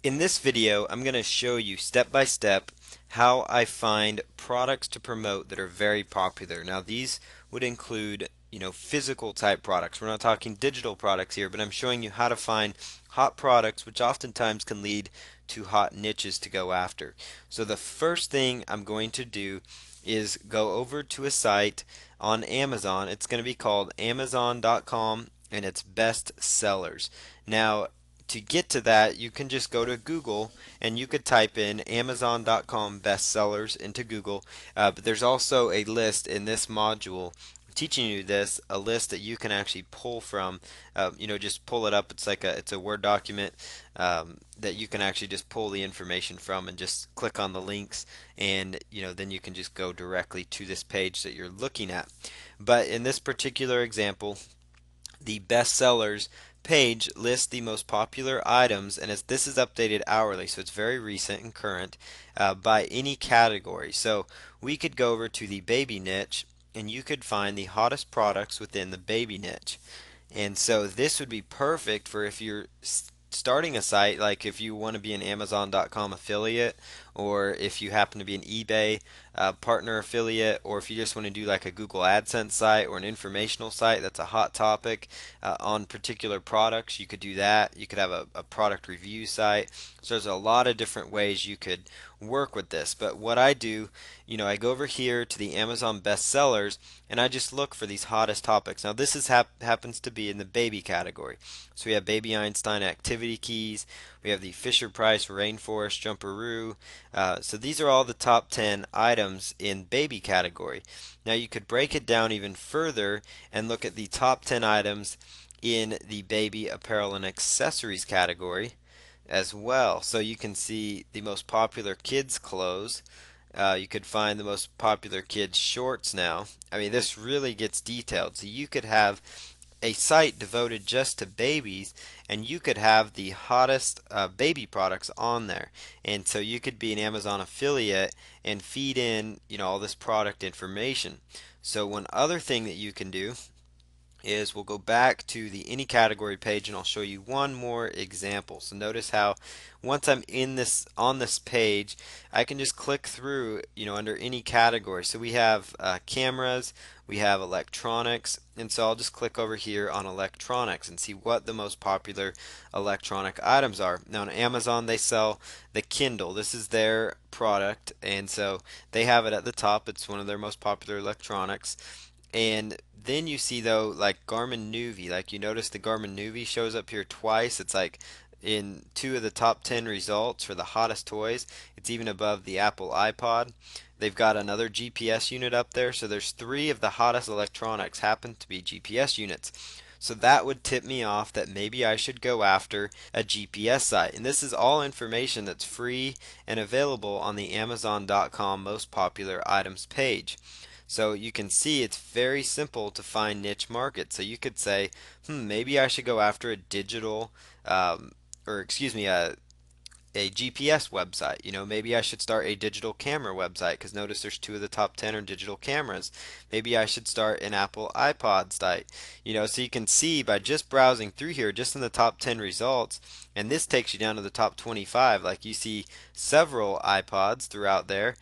In this video, I'm going to show you step by step how I find products to promote that are very popular. Now, these would include, physical type products. We're not talking digital products here, but I'm showing you how to find hot products, which oftentimes can lead to hot niches to go after. So the first thing I'm going to do is go over to a site on Amazon. It's going to be called Amazon.com and it's best sellers. Now, to get to that, you can just go to Google and you could type in Amazon.com bestsellers into Google. But there's also a list in this module teaching you this, a list that you can actually pull from. Just pull it up. It's a Word document that you can actually just pull the information from and just click on the links, and then you can just go directly to this page that you're looking at. But in this particular example, the bestsellers page lists the most popular items, and this is updated hourly, so it's very recent and current, by any category. So we could go over to the baby niche, and you could find the hottest products within the baby niche. And so this would be perfect for if you're starting a site, like if you want to be an Amazon.com affiliate, or if you happen to be an eBay partner affiliate, or if you just want to do like a Google AdSense site or an informational site that's a hot topic on particular products. You could do that. You could have a product review site. So there's a lot of different ways you could work with this. But what I do, I go over here to the Amazon bestsellers and I just look for these hottest topics. Now this happens to be in the baby category. So we have Baby Einstein activity keys. We have the Fisher Price rainforest jumperoo. So these are all the top 10 items in baby category. Now you could break it down even further and look at the top 10 items in the baby apparel and accessories category as well. So you can see the most popular kids clothes. You could find the most popular kids shorts now. I mean, this really gets detailed. So you could have a site devoted just to babies, and you could have the hottest baby products on there. And so you could be an Amazon affiliate and feed in, all this product information. So one other thing that you can do is we'll go back to the any category page and I'll show you one more example. So notice how once I'm in this on this page, I can just click through, under any category. So we have cameras, we have electronics, and so I'll just click over here on electronics and see what the most popular electronic items are. Now on Amazon they sell the Kindle. This is their product, and so they have it at the top. It's one of their most popular electronics. And then you see though like Garmin Nuvi, like you notice the Garmin Nuvi shows up here twice. It's like in two of the top 10 results for the hottest toys. It's even above the Apple iPod. They've got another GPS unit up there, so there's three of the hottest electronics happen to be GPS units. So that would tip me off that maybe I should go after a GPS site. And this is all information that's free and available on the Amazon.com most popular items page. So you can see it's very simple to find niche markets. So you could say, maybe I should go after a digital, or excuse me, a GPS website. Maybe I should start a digital camera website because notice there's two of the top 10 are digital cameras. Maybe I should start an Apple iPod site. So you can see by just browsing through here, just in the top 10 results, and this takes you down to the top 25. Like you see several iPods throughout there.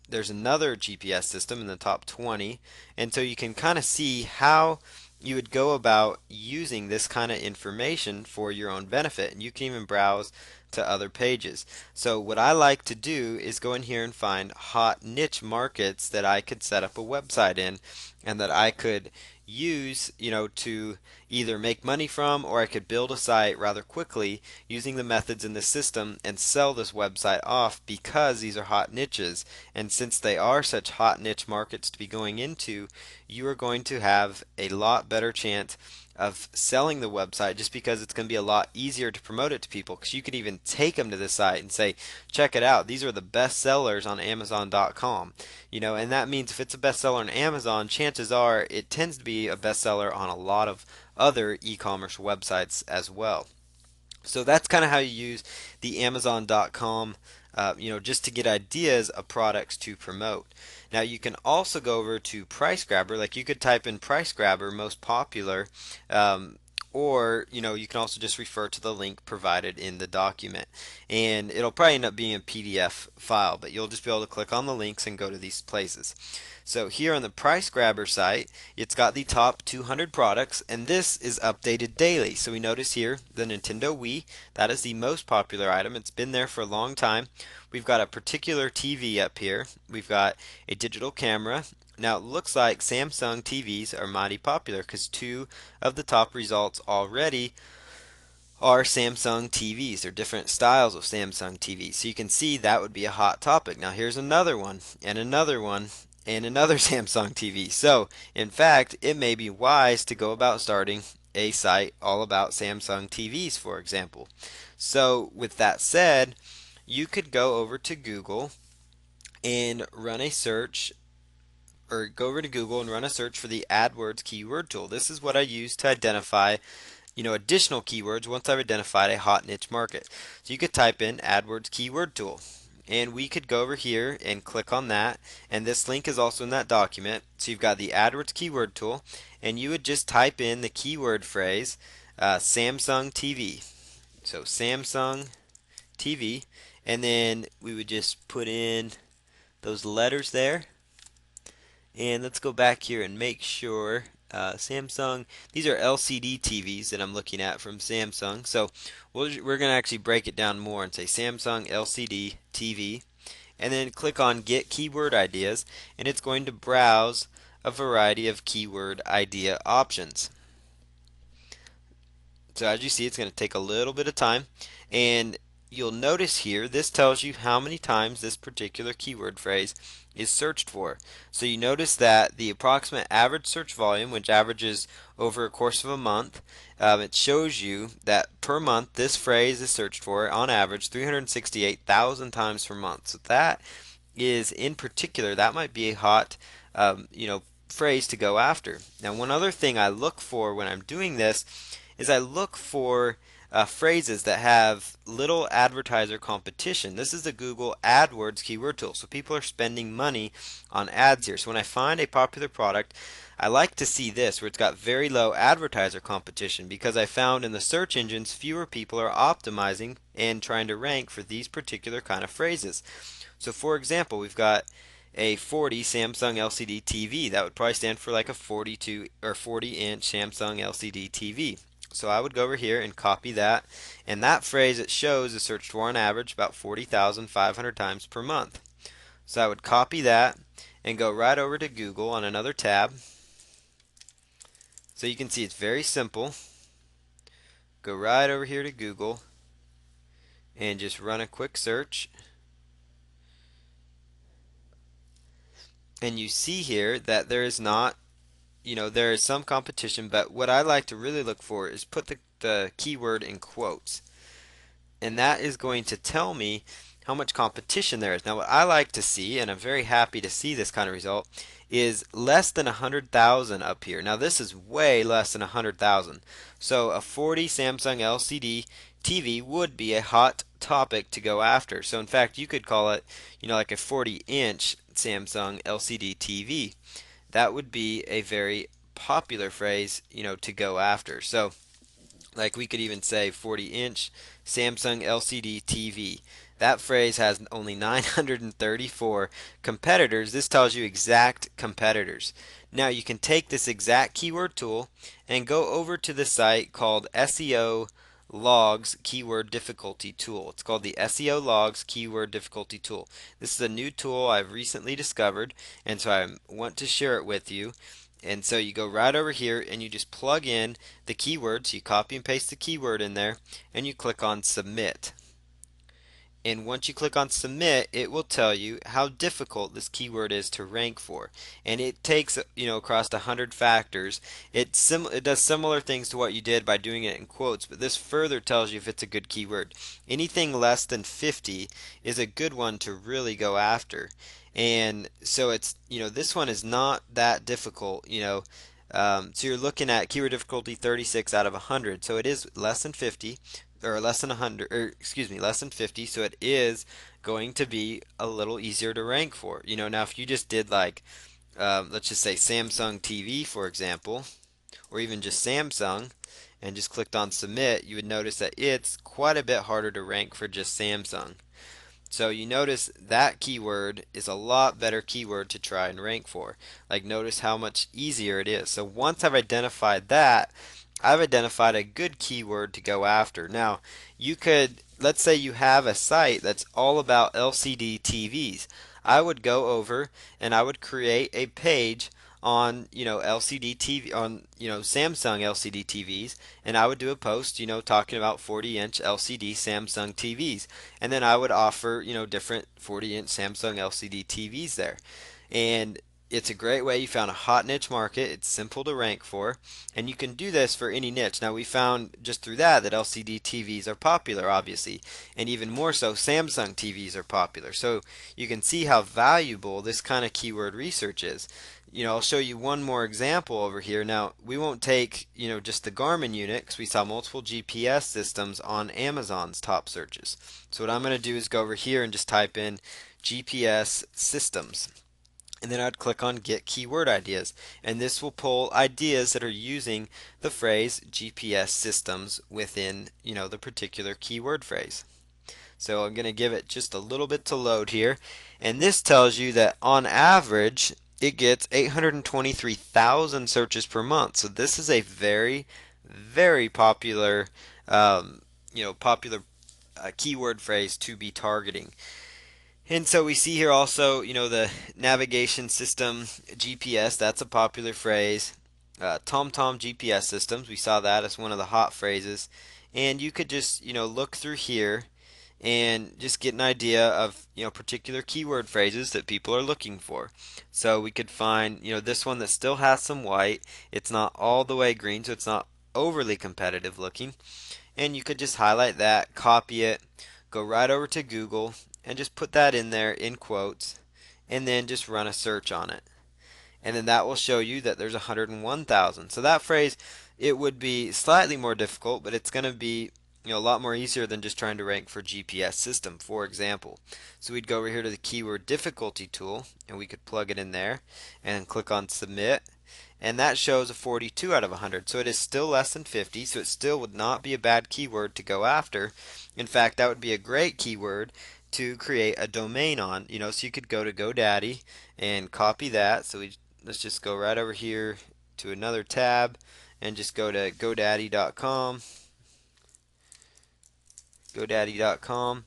There's another GPS system in the top 20, and so you can kind of see how you would go about using this kind of information for your own benefit, and you can even browse to other pages. So what I like to do is go in here and find hot niche markets that I could set up a website in and that I could use, to either make money from, or I could build a site rather quickly using the methods in the system and sell this website off because these are hot niches. And since they are such hot niche markets to be going into, you are going to have a lot better chance of selling the website just because it's going to be a lot easier to promote it to people, because you could even take them to the site and say, check it out, these are the best sellers on Amazon.com. And that means if it's a bestseller on Amazon, chances are it tends to be a bestseller on a lot of other e-commerce websites as well. So that's kind of how you use the Amazon.com, just to get ideas of products to promote. Now you can also go over to Price Grabber, like you could type in Price Grabber most popular, or you can also just refer to the link provided in the document, and it'll probably end up being a PDF file, but you'll just be able to click on the links and go to these places. So here on the Price Grabber site, it's got the top 200 products, and this is updated daily. So we notice here the Nintendo Wii, that is the most popular item. It's been there for a long time. We've got a particular TV up here. We've got a digital camera. Now it looks like Samsung TVs are mighty popular because two of the top results already are Samsung TVs. They're different styles of Samsung TVs. So you can see that would be a hot topic. Now here's another one, and another one, and another Samsung TV. So in fact, it may be wise to go about starting a site all about Samsung TVs, for example. So with that said, you could go over to Google and run a search, or go over to Google and run a search for the AdWords keyword tool. This is what I use to identify additional keywords once I've identified a hot niche market. So you could type in AdWords keyword tool, and we could go over here and click on that, and this link is also in that document. So you've got the AdWords keyword tool, and you would just type in the keyword phrase Samsung TV. So Samsung TV, and then we would just put in those letters there. And let's go back here and make sure Samsung, these are LCD TVs that I'm looking at from Samsung. So we're going to actually break it down more and say Samsung LCD TV, and then click on Get Keyword Ideas, and it's going to browse a variety of keyword idea options. So as you see, it's going to take a little bit of time, and you'll notice here this tells you how many times this particular keyword phrase is searched for. So you notice that the approximate average search volume, which averages over a course of a month, it shows you that per month this phrase is searched for on average 368,000 times per month. So that is, in particular, that might be a hot phrase to go after. Now one other thing I look for when I'm doing this is I look for phrases that have little advertiser competition. This is the Google AdWords keyword tool. So people are spending money on ads here. So when I find a popular product, I like to see this where it's got very low advertiser competition, because I found in the search engines fewer people are optimizing and trying to rank for these particular kind of phrases. So for example, we've got a 40 Samsung LCD TV. That would probably stand for like a 42 or 40-inch Samsung LCD TV. So I would go over here and copy that, and that phrase it shows is searched for on average about 40,500 times per month. So I would copy that and go right over to Google on another tab. So you can see it's very simple. Go right over here to Google and just run a quick search. And you see here that there is not, there is some competition, but what I like to really look for is put the keyword in quotes. And that is going to tell me how much competition there is. Now what I like to see, and I'm very happy to see this kind of result, is less than 100,000 up here. Now this is way less than 100,000. So a 40 Samsung LCD TV would be a hot topic to go after. So in fact you could call it, like a 40-inch Samsung LCD TV. That would be a very popular phrase, to go after. So like we could even say 40-inch Samsung LCD TV. That phrase has only 934 competitors. This tells you exact competitors. Now you can take this exact keyword tool and go over to the site called SEO Logs Keyword Difficulty Tool. It's called the SEO Logs Keyword Difficulty Tool. This is a new tool I've recently discovered, and so I want to share it with you. And so you go right over here and you just plug in the keywords. You copy and paste the keyword in there, and you click on Submit. And once you click on Submit, it will tell you how difficult this keyword is to rank for. And it takes, across 100 factors. It does similar things to what you did by doing it in quotes, but this further tells you if it's a good keyword. Anything less than 50 is a good one to really go after. And so it's, this one is not that difficult, so you're looking at keyword difficulty 36 out of 100. So it is less than 50, or less than 100, or excuse me, less than 50. So it is going to be a little easier to rank for. Now if you just did like, let's just say Samsung TV, for example, or even just Samsung, and just clicked on submit, you would notice that it's quite a bit harder to rank for just Samsung. So you notice that keyword is a lot better keyword to try and rank for. Like, notice how much easier it is. So once I've identified that, I've identified a good keyword to go after. Now, you could, let's say you have a site that's all about LCD TVs. I would go over and I would create a page on, LCD TV, on, Samsung LCD TVs, and I would do a post, talking about 40-inch LCD Samsung TVs. And then I would offer, different 40-inch Samsung LCD TVs there. And it's a great way. You found a hot niche market. It's simple to rank for, and you can do this for any niche. Now, we found just through that LCD TVs are popular, obviously, and even more so, Samsung TVs are popular. So you can see how valuable this kind of keyword research is. I'll show you one more example over here. Now, we won't take, just the Garmin unit because we saw multiple GPS systems on Amazon's top searches. So what I'm going to do is go over here and just type in GPS systems. And then I'd click on Get Keyword Ideas. And this will pull ideas that are using the phrase GPS systems within, the particular keyword phrase. So I'm going to give it just a little bit to load here. And this tells you that on average, it gets 823,000 searches per month. So this is a very, very popular, popular keyword phrase to be targeting. And so we see here also, the navigation system GPS, that's a popular phrase. TomTom GPS systems, we saw that as one of the hot phrases. And you could just, look through here and just get an idea of, particular keyword phrases that people are looking for. So we could find, this one that still has some white. It's not all the way green, so it's not overly competitive looking. And you could just highlight that, copy it, go right over to Google, and just put that in there in quotes, and then just run a search on it. And then that will show you that there's 101,000. So that phrase, it would be slightly more difficult, but it's going to be a lot more easier than just trying to rank for GPS system, for example. So we'd go over here to the keyword difficulty tool, and we could plug it in there and click on submit. And that shows a 42 out of 100. So it is still less than 50, so it still would not be a bad keyword to go after. In fact, that would be a great keyword to create a domain on. So you could go to GoDaddy and copy that. So let's just go right over here to another tab and just go to GoDaddy.com. GoDaddy.com.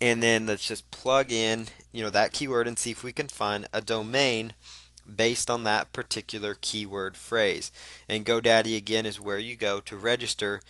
And then let's just plug in, that keyword and see if we can find a domain based on that particular keyword phrase. And GoDaddy again is where you go to register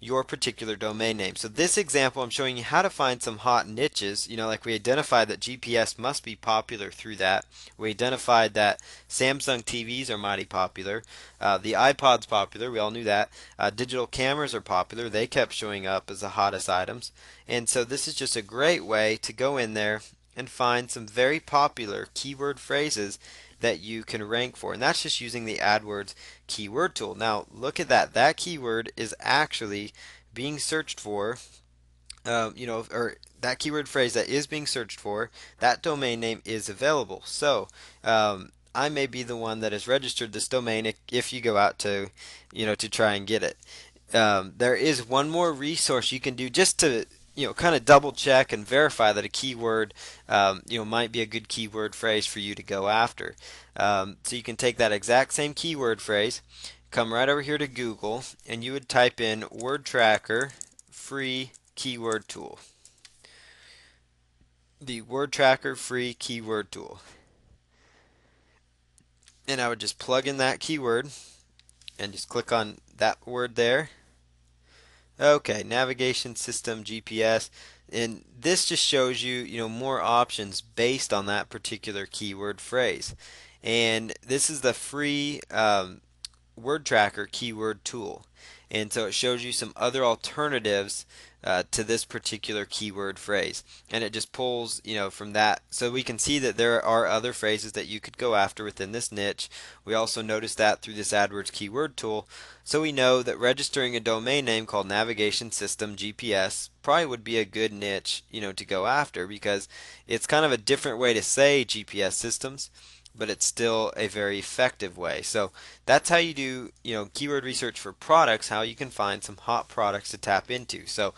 your particular domain name. So this example, I'm showing you how to find some hot niches. Like we identified that GPS must be popular through that. We identified that Samsung TVs are mighty popular. The iPod's popular. We all knew that. Digital cameras are popular. They kept showing up as the hottest items. And so this is just a great way to go in there and find some very popular keyword phrases that you can rank for. And that's just using the AdWords keyword tool. Now look at that. That keyword is actually being searched for, or that keyword phrase that is being searched for, that domain name is available. So I may be the one that has registered this domain if you go out to, to try and get it. There is one more resource you can do just to kind of double check and verify that a keyword might be a good keyword phrase for you to go after. So you can take that exact same keyword phrase, come right over here to Google, and you would type in word tracker free keyword tool. The word tracker free keyword tool. And I would just plug in that keyword and just click on that word there. Okay, navigation system GPS, and this just shows you, more options based on that particular keyword phrase. And this is the free word tracker keyword tool. And so it shows you some other alternatives to this particular keyword phrase. And it just pulls, from that. So we can see that there are other phrases that you could go after within this niche. We also noticed that through this AdWords keyword tool. So we know that registering a domain name called Navigation System GPS probably would be a good niche, to go after, because it's kind of a different way to say GPS systems. but it's still a very effective way. So that's how you do, keyword research for products, how you can find some hot products to tap into. So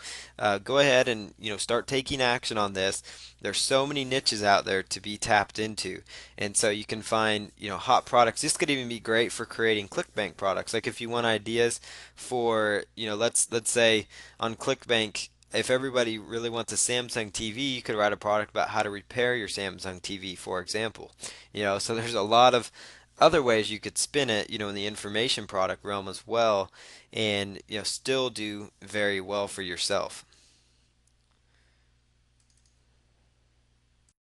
go ahead and, start taking action on this. There's so many niches out there to be tapped into. And so you can find, hot products. This could even be great for creating ClickBank products. Like if you want ideas for, let's say on ClickBank, if everybody really wants a Samsung TV, you could write a product about how to repair your Samsung TV, for example. So there's a lot of other ways you could spin it, in the information product realm as well, and still do very well for yourself.